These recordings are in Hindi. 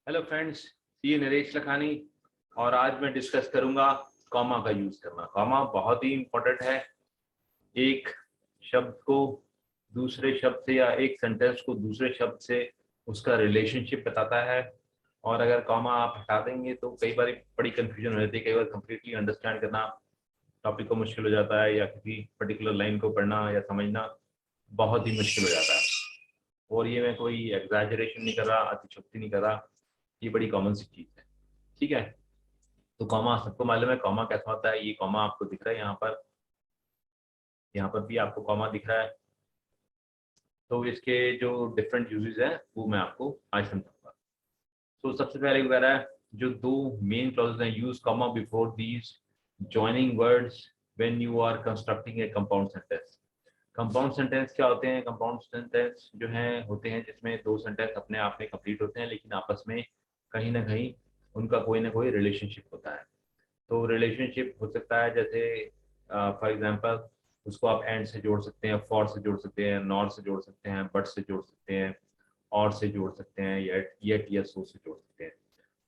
हेलो फ्रेंड्स, ये नरेश लखानी और आज मैं डिस्कस करूंगा कॉमा का यूज करना। कॉमा बहुत ही इंपॉर्टेंट है। एक शब्द को दूसरे शब्द से या एक सेंटेंस को दूसरे शब्द से उसका रिलेशनशिप बताता है। और अगर कॉमा आप हटा देंगे तो कई बार बड़ी कंफ्यूजन हो जाती है। कई बार कंप्लीटली अंडरस्टैंड करना टॉपिक को मुश्किल हो जाता है या किसी पर्टिकुलर लाइन को पढ़ना या समझना बहुत ही मुश्किल हो जाता है। और ये मैं कोई एग्जैजरेशन नहीं कर रहा, अतिशयोक्ति नहीं कर रहा, ये बड़ी कॉमन सी चीज है। ठीक है, तो कॉमा सबको मालूम है कॉमा कैसा होता है। ये कॉमा आपको दिख रहा है यहाँ पर भी आपको कॉमा दिख रहा है। तो इसके जो डिफरेंट यूजेस हैं वो मैं आपको आज समझाऊंगा। तो सबसे पहले कह रहा है जो दो मेन क्लॉजेज हैं, use comma before these joining words when you are constructing a compound sentence. Compound sentence क्या होते हैं? कंपाउंड सेंटेंस जो हैं होते हैं जिसमें दो सेंटेंस अपने आप में कंप्लीट होते हैं लेकिन आपस में कहीं ना कहीं उनका कोई ना कोई रिलेशनशिप होता है। तो रिलेशनशिप हो सकता है जैसे फॉर एग्जांपल उसको आप एंड से जोड़ सकते हैं, फॉर से जोड़ सकते हैं, नॉर से जोड़ सकते हैं, बट से जोड़ सकते हैं, और से जोड़ सकते हैं, येट या सो से जोड़ सकते हैं।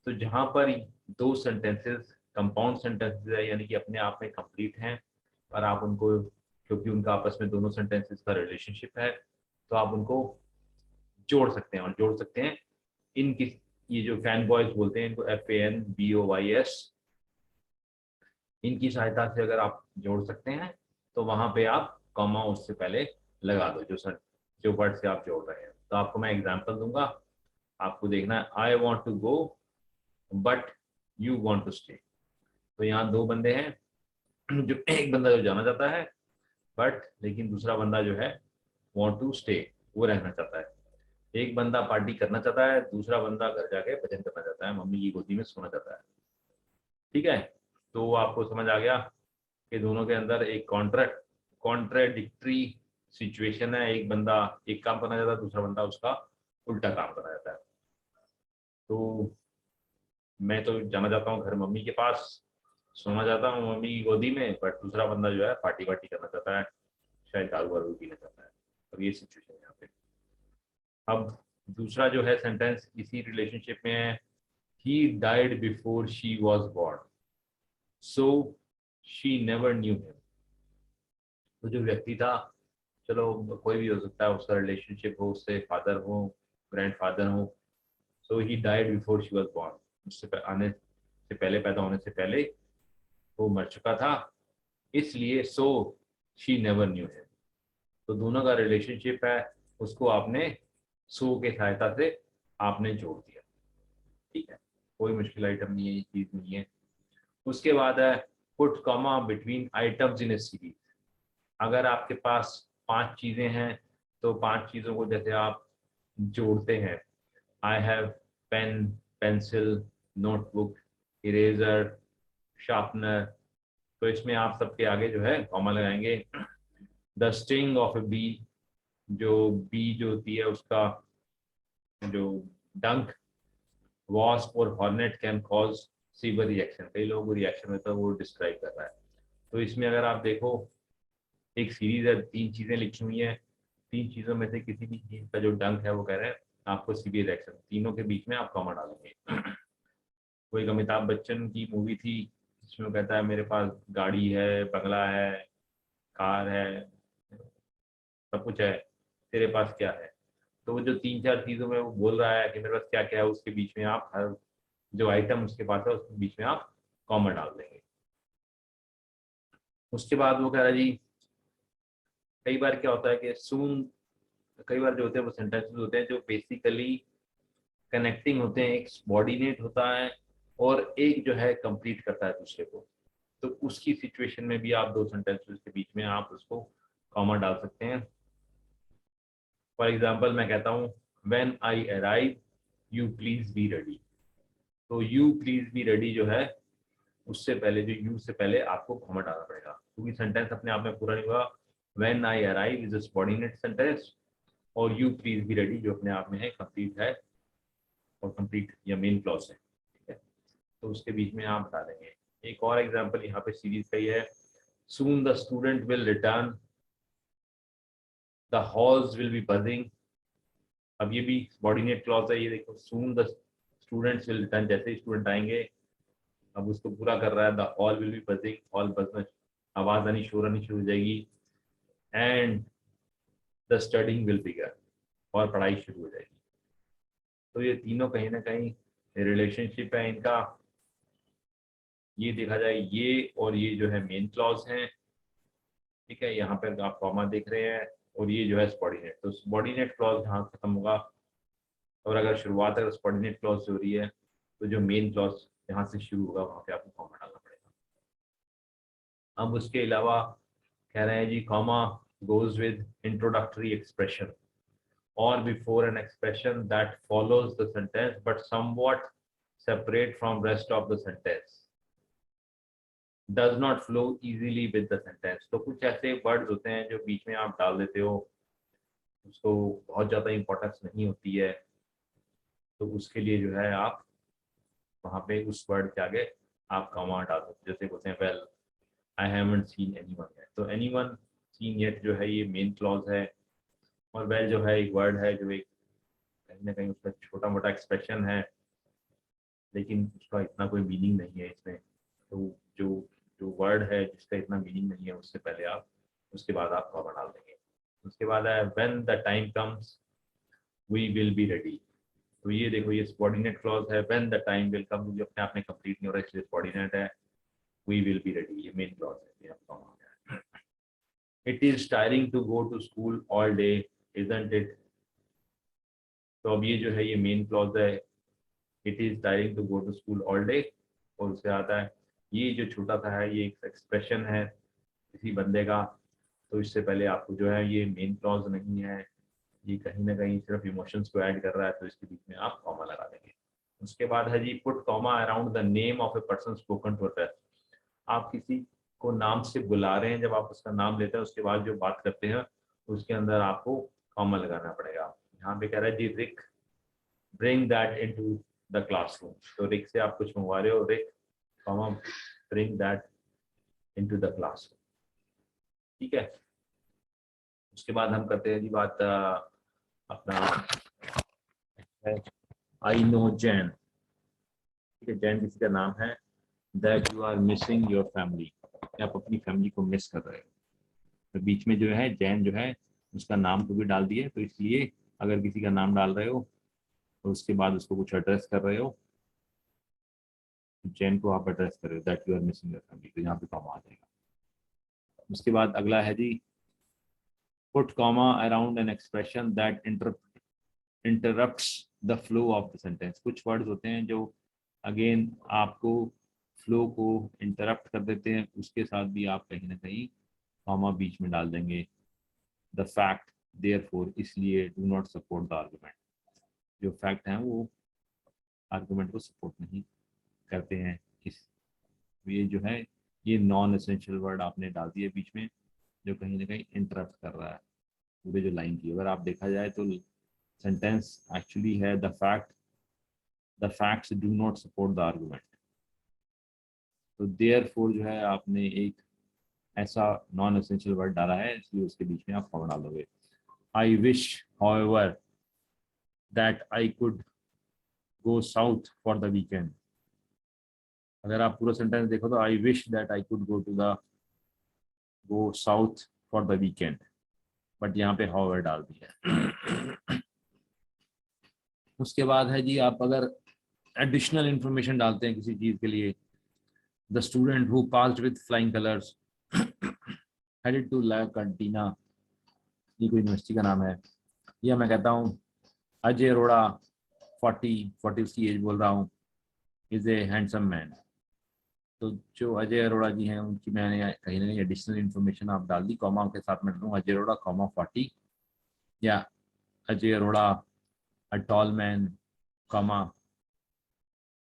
तो जहां पर दो सेंटेंसेस कंपाउंड सेंटेंसेस है यानी कि अपने आप में कंप्लीट हैं और आप उनको, क्योंकि उनका आपस में दोनों सेंटेंसेस का रिलेशनशिप है, तो आप उनको जोड़ सकते हैं। और जोड़ सकते हैं इनकी, ये जो फैन बॉयज बोलते हैं इनको FANBOYS, इनकी सहायता से अगर आप जोड़ सकते हैं तो वहां पे आप कॉमा उससे पहले लगा दो जो वर्ड से आप जोड़ रहे हैं। तो आपको मैं एग्जांपल दूंगा, आपको देखना है I want to go but you want to stay. तो यहाँ दो बंदे हैं जो एक बंदा जो जाना चाहता है बट लेकिन दूसरा बंदा जो है वांट टू स्टे, वो रहना चाहता है। एक बंदा पार्टी करना चाहता है, दूसरा बंदा घर जाके भजन करना चाहता है, मम्मी की गोदी में सोना चाहता है। ठीक है, तो आपको समझ आ गया कि दोनों के अंदर एक कॉन्ट्राडिक्टरी सिचुएशन है। एक बंदा एक काम करना चाहता है, दूसरा बंदा उसका उल्टा काम करना चाहता है। तो मैं तो जाना चाहता हूँ घर मम्मी के पास, सोना चाहता हूँ मम्मी की गोदी में, बट दूसरा बंदा जो है पार्टी वार्टी करना चाहता है, शायद दारू वारू पीना चाहता है। अब ये सिचुएशन है यहाँ पे। अब दूसरा जो है सेंटेंस इसी रिलेशनशिप में है, he died before she was born so she never knew him। तो जो व्यक्ति था, चलो कोई भी हो सकता है, उसका रिलेशनशिप हो, उससे फादर हो, ग्रैंडफादर हो, so he died before she was born, उससे आने से पहले, पैदा होने से पहले वो मर चुका था, इसलिए so she never knew him. तो दोनों का रिलेशनशिप है, उसको आपने सो के सहायता से आपने जोड़ दिया। ठीक है, कोई मुश्किल आइटम नहीं है, ये चीज नहीं है। उसके बाद है put comma between items in A series. अगर आपके पास पांच चीजें हैं तो पांच चीजों को जैसे आप जोड़ते हैं, I have pen, pencil, notebook, eraser, sharpener, तो इसमें आप सबके आगे जो है कॉमा लगाएंगे। The sting of a bee, जो बी जो होती है उसका जो डंक, वॉस्प और hornet can cause severe reaction, कई लोगों को रिएक्शन होता है, वो डिस्क्राइब कर रहा है। तो इसमें अगर आप देखो एक सीरीज है, तीन चीजें लिखी हुई हैं, तीन चीजों में से किसी भी चीज का जो डंक है वो कह रहे हैं आपको सीवियर रिएक्शन, तीनों के बीच में आप कॉमा डालेंगे। कोई अमिताभ बच्चन की मूवी थी जिसमें वो कहता है मेरे पास गाड़ी है, बंगला है, कार है, सब कुछ है, तेरे पास क्या है? तो वो जो तीन चार चीजों में वो बोल रहा है कि मेरे पास क्या क्या है, उसके बीच में आप हर जो आइटम उसके पास है उसके बीच में आप कॉमा डाल देंगे। उसके बाद वो कह रहा है जी, कई बार क्या होता है कि सून, कई बार जो होते हैं वो सेंटेंसेस होते हैं जो बेसिकली कनेक्टिंग होते हैं, एक सबॉर्डिनेट होता है और एक जो है कंप्लीट करता है दूसरे को। तो उसकी सिचुएशन में भी आप दो सेंटेंसेस के बीच में आप उसको कॉमा डाल सकते हैं। फॉर एग्जाम्पल मैं कहता हूँ when I arrive you please be ready. तो यू प्लीज बी रेडी जो है उससे पहले, जो यू से पहले आपको कॉमा डालना पड़ेगा क्योंकि सेंटेंस अपने आप में पूरा नहीं हुआ। When I arrive is a subordinate sentence और यू प्लीज बी रेडी जो अपने आप में है, कंप्लीट है और कंप्लीट या मेन क्लॉज है। ठीक है, तो उसके बीच में आप बता देंगे। एक और एग्जांपल यहाँ पे सीरीज का ही है, soon the student will return, the halls will be buzzing. अब ये भी सबॉर्डिनेट क्लॉज है, ये देखो soon the students will return, जैसे ही स्टूडेंट आएंगे, अब उसको पूरा कर रहा है, the hall will be buzzing, hall बजना, आवाज आनी, शोर आनी शुरू हो जाएगी, and the studying will begin, और पढ़ाई शुरू हो जाएगी। तो ये तीनों कहीं ना कहीं रिलेशनशिप है इनका। ये देखा जाए, ये और ये जो है मेन क्लॉज हैं, ठीक है, यहाँ पर आप कॉमा देख रहे हैं, और ये जो है सबॉर्डिनेट, तो सबॉर्डिनेट क्लॉज यहाँ खत्म होगा, और अगर शुरुआत अगर सबॉर्डिनेट क्लॉज से हो रही है तो जो मेन क्लॉज यहाँ से शुरू होगा वहाँ पे आपको कॉमा डालना पड़ेगा। अब उसके अलावा कह रहे हैं जी, comma goes with introductory expression or before an expression that follows the sentence but somewhat separate from rest of the sentence, does not flow easily with the sentence। तो कुछ ऐसे वर्ड्स होते हैं जो बीच में आप डाल देते हो, उसको बहुत ज़्यादा इंपॉर्टेंस नहीं होती है, तो उसके लिए जो है आप वहाँ पे उस वर्ड के आगे आप कॉमा डाल सकते, जैसे बोलते हैं well I haven't seen anyone yet, तो एनीवन सीन येट जो है ये मेन क्लॉज है, और वेल जो है एक वर्ड है जो एक कहीं ना कहीं उसका छोटा मोटा एक्सप्रेशन है, लेकिन उसका इतना कोई मीनिंग नहीं है इसमें, तो जो जो वर्ड है जिसका इतना मीनिंग नहीं है उससे पहले आप, उसके बाद आप कॉमा डाल देंगे। उसके बाद है when the time comes we will be ready, तो ये देखो ये सबॉर्डिनेट क्लॉज है, when the time will come, जो अपने आप में कंप्लीट नहीं हो रहा है इसलिए सबॉर्डिनेट है, वी विल बी रेडी ये मेन क्लॉज है, ये कॉमा हो गया। It is tiring to go to school all day isn't it, तो अब ये जो है ये मेन क्लॉज है, it is tiring to go to school all day, और उससे आता है ये जो छोटा सा है ये एक एक्सप्रेशन है किसी बंदे का, तो इससे पहले आपको जो है ये मेन क्लॉज नहीं है, ये कहीं ना कहीं सिर्फ इमोशंस को ऐड कर रहा है, तो इसके बीच में आप कॉमा लगा देंगे। उसके बाद है जी put comma around the name of a person spoken to a, आप किसी को नाम से बुला रहे हैं, जब आप उसका नाम लेते हैं उसके बाद जो बात करते हैं उसके अंदर आपको कॉमा लगाना पड़ेगा। यहाँ पे कह रहा है जी Rick bring that into the classroom, तो रिक से आप कुछ मंगवा रहे हो, Rick comma bring that into the classroom, ठीक है। उसके बाद हम करते हैं जी बात अपना आई नो जैन, ठीक है, जैन किसी का नाम है, that you are missing your family, आप अपनी फैमिली को मिस कर रहे हो, तो बीच में जो है जैन जो है उसका नाम को भी डाल दिए, तो इसलिए अगर किसी का नाम डाल रहे हो तो उसके बाद उसको कुछ एड्रेस कर रहे हो, जैन को आप एड्रेस कर रहे हो, that you are missing your family, तो यहाँ पे कॉमा आ जाएगा। उसके बाद अगला है जी put comma around an expression that interrupts the flow of the sentence, कुछ वर्ड्स होते हैं जो अगेन आपको फ्लो को इंटरप्ट कर देते हैं, उसके साथ भी आप कहीं ना कहीं कॉमा बीच में डाल देंगे। द फैक्ट देयरफॉर, इसलिए, do not support the argument, जो फैक्ट हैं वो आर्गुमेंट को सपोर्ट नहीं करते हैं, इस ये जो है ये नॉन एसेंशियल वर्ड आपने डाल दिए बीच में, जो कहीं ना कहीं इंटरप्ट कर रहा है पूरे जो लाइन की। अगर आप देखा जाए तो सेंटेंस एक्चुअली है the facts do not support the argument, तो देयरफॉर जो है आपने एक ऐसा नॉन एसेंशियल वर्ड डाला है, इसलिए उसके बीच में आप कॉमा डाल दोगे। I wish however that I could go south for the weekend, अगर आप पूरा सेंटेंस देखो तो I wish that I could go south for the weekend, but यहाँ पे हाउएवर डाल दिया। उसके बाद है जी आप अगर एडिशनल इंफॉर्मेशन डालते हैं किसी चीज के लिए, the student who passed with flying colours headed to La Cantina, ये कोई यूनिवर्सिटी का नाम है, या मैं कहता हूँ अजय अरोड़ा 40 उसकी एज बोल रहा हूँ, इज ए हैंडसम मैन, तो जो अजय अरोड़ा जी हैं उनकी मैंने कहीं ना कहीं एडिशनल इन्फॉर्मेशन आप डाल दी, कॉमा के साथ मैं डालूँ अजय अरोड़ा कॉमा 40, या Ajay Arora a tall man comma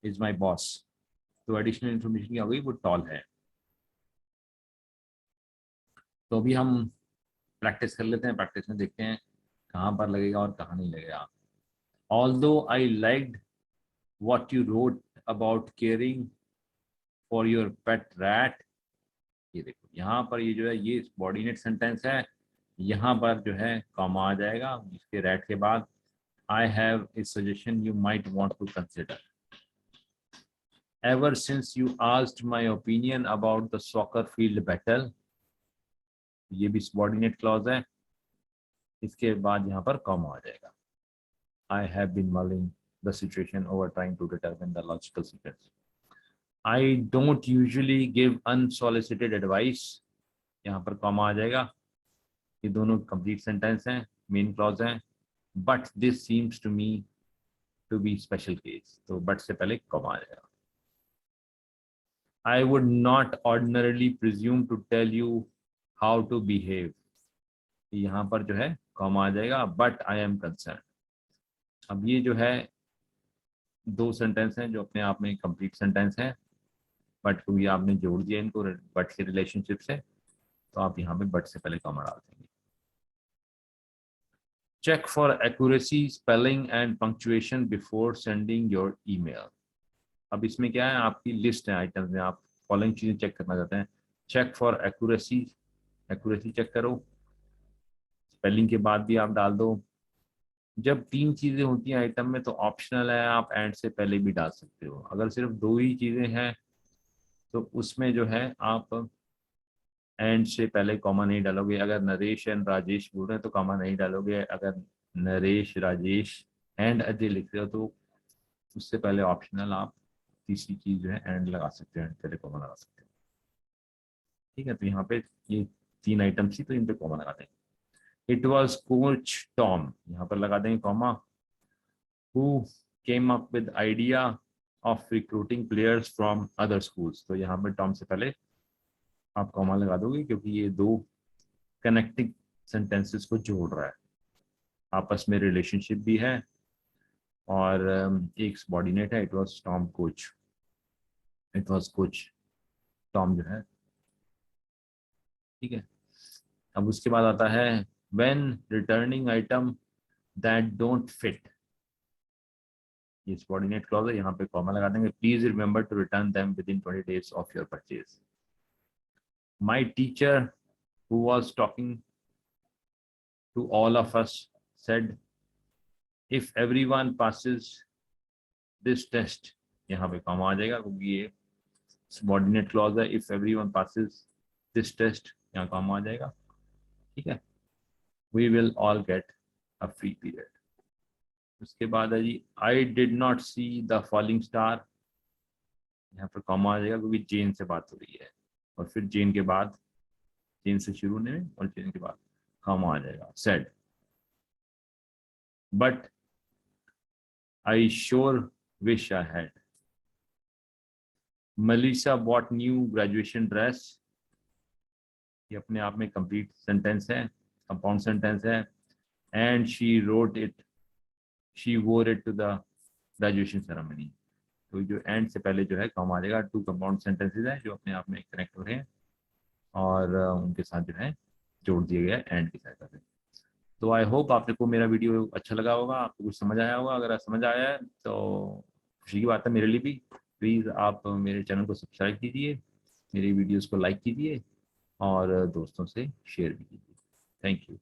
is my boss, तो एडिशनल इन्फॉर्मेशन क्या हो गई, वो टॉल है। तो अभी हम प्रैक्टिस कर लेते हैं, प्रैक्टिस में देखते हैं कहाँ पर लगेगा और कहाँ नहीं लगेगा। Although I liked what you wrote about caring for your pet rat, ये देखो यहाँ पर ये जो है ये सबॉर्डिनेट सेंटेंस है, यहाँ पर जो है कॉमा आ जाएगा इसके रैट के बाद, I have a suggestion you might want to consider. Ever since you asked my opinion about the soccer field battle, ये भी subordinate clause है, इसके बाद यहाँ पर comma आ जाएगा. I have been mulling the situation over trying to determine the logical sequence. I don't usually give unsolicited advice. यहाँ पर comma आ जाएगा. ये दोनों complete sentence हैं, main clause हैं. But this seems to me to be special case. तो but से पहले comma आ जाएगा. I would not ordinarily presume to tell you how to behave. यहाँ पर जो है comma आ जाएगा. But I am concerned. अब ये जो है दो सेंटेंस हैं जो अपने आप में कंप्लीट सेंटेंस हैं, बट क्योंकि आपने जोड़ दिया इनको बट के रिलेशनशिप से, तो आप यहाँ पे बट से पहले कॉमा डाल देंगे. Check for accuracy spelling and punctuation before sending your email. अब इसमें क्या है, आपकी लिस्ट है आइटम्स में, आप फॉलोइंग चीजें चेक करना चाहते हैं. Check for accuracy, accuracy check करो. स्पेलिंग के बाद भी आप डाल दो. जब तीन चीजें होती हैं आइटम में तो ऑप्शनल है, आप एंड से पहले भी डाल सकते हो. अगर सिर्फ दो ही चीजें हैं तो उसमें जो है आप एंड से पहले कॉमा नहीं डालोगे. अगर नरेश एंड राजेश बोल रहे हैं तो कॉमा नहीं डालोगे. अगर नरेश राजेश एंड अजय लिख रहे हो तो उससे पहले ऑप्शनल आप तीसरी चीज जो है एंड लगा सकते हो, एंड पहले कॉमा लगा सकते हो. ठीक है, तो यहाँ पे ये तीन आइटम्स थी तो इन पे कॉमा लगा देंगे. इट वॉज कोच टॉम, यहाँ पर लगा देंगे comma. Who came up with idea of recruiting players from other schools. तो यहाँ पे टॉम से पहले आप कॉमा लगा दोगे क्योंकि ये दो कनेक्टिंग सेंटेंसेस को जोड़ रहा है, आपस में रिलेशनशिप भी है और एक सबॉर्डिनेट है. It was Tom coach, it was coach Tom जो है. ठीक है, अब उसके बाद आता है when returning item that don't fit. ये सबॉर्डिनेट क्लॉज है, यहाँ पे कॉमा लगा देंगे. Please remember to return them within 20 days of your purchase. My teacher, who was talking to all of us, said, if everyone passes this test, यहाँ पे कॉमा आ जाएगा क्योंकि ये subordinate clause है. If everyone passes this test, यहाँ कॉमा आ जाएगा. ठीक है, we will all get a free period. उसके बाद है जी I did not see the falling star. यहाँ पर कॉमा आ जाएगा क्योंकि जेन से बात हो रही है, और फिर जेन के बाद चेन से शुरू होने में और चेन के बाद कॉमा आ जाएगा. Said, but I sure wish I had. Melissa bought new graduation dress. ये अपने आप में कंप्लीट सेंटेंस है, कंपाउंड सेंटेंस है. And she wrote it, she wore it to the graduation ceremony. तो जो एंड से पहले जो है कॉमा आ जाएगा. टू कंपाउंड सेंटेंसेस हैं जो अपने आप में कनेक्ट हो रहे हैं और उनके साथ जो है जोड़ दिए गए एंड की सहायता से. तो आई होप आपको मेरा वीडियो अच्छा लगा होगा, आपको कुछ समझ आया होगा. अगर समझ आया है तो खुशी की बात है मेरे लिए भी. प्लीज़ आप मेरे चैनल को सब्सक्राइब कीजिए, मेरी वीडियोस को लाइक कीजिए और दोस्तों से शेयर भी कीजिए. Thank you.